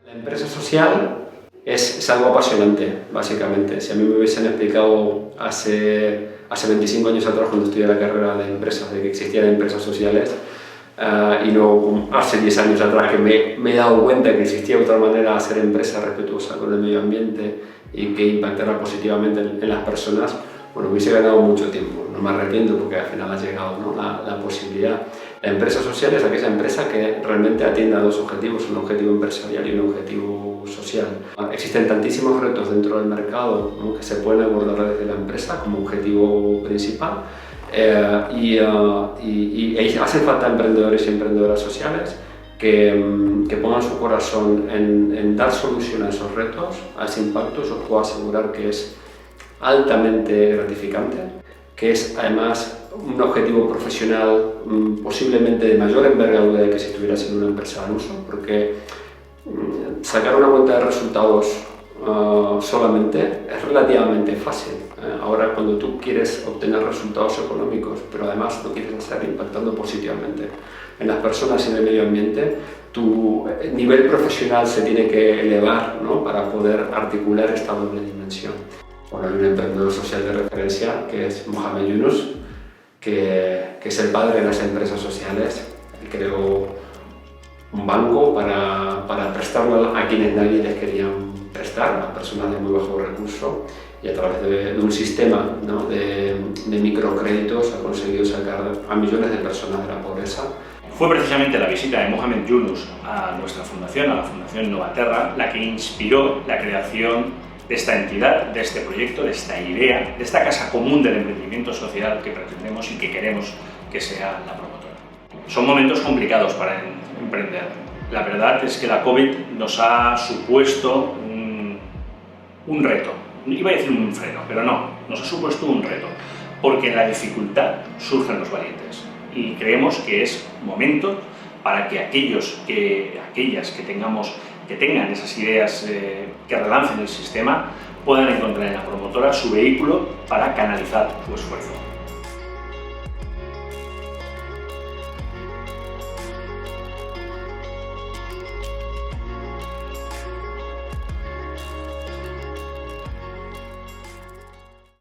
La empresa social es algo apasionante, básicamente. Si a mí me hubiesen explicado hace 25 años atrás, cuando estudié la carrera de empresas, de que existían empresas sociales, y no hace 10 años atrás que me he dado cuenta que existía otra manera de hacer empresa respetuosa con el medio ambiente y que impactara positivamente en las personas, bueno, hubiese ganado mucho tiempo. No me arrepiento porque al final ha llegado, ¿no?, la posibilidad. La empresa social es aquella empresa que realmente atiende a dos objetivos, un objetivo empresarial y un objetivo social. Existen tantísimos retos dentro del mercado, ¿no?, que se pueden abordar desde la empresa como objetivo principal, y hacen falta emprendedores y emprendedoras sociales que pongan su corazón en dar solución a esos retos, a ese impacto. Os puedo asegurar que es altamente gratificante, que es además un objetivo profesional posiblemente de mayor envergadura de que si estuvieras en una empresa al uso, porque sacar una cuenta de resultados solamente es relativamente fácil. Ahora, cuando tú quieres obtener resultados económicos, pero además lo quieres hacer impactando positivamente en las personas y en el medio ambiente, tu nivel profesional se tiene que elevar, ¿no?, para poder articular esta doble dimensión. Bueno, hay un emprendedor social de referencia que es Mohamed Yunus, que es el padre de las empresas sociales. Él creó un banco para prestarlo a quienes nadie les querían prestar, a personas de muy bajo recurso, y a través de un sistema, ¿no?, de microcréditos ha conseguido sacar a millones de personas de la pobreza. Fue precisamente la visita de Mohamed Yunus a nuestra fundación, a la Fundación Novaterra, la que inspiró la creación de esta entidad, de este proyecto, de esta idea, de esta casa común del emprendimiento social que pretendemos y que queremos que sea la promotora. Son momentos complicados para emprender. La verdad es que la COVID nos ha supuesto un reto. Iba a decir un freno, pero no, nos ha supuesto un reto, porque en la dificultad surgen los valientes. Y creemos que es momento para que aquellas que tengan esas ideas que relancen el sistema puedan encontrar en la promotora su vehículo para canalizar su esfuerzo.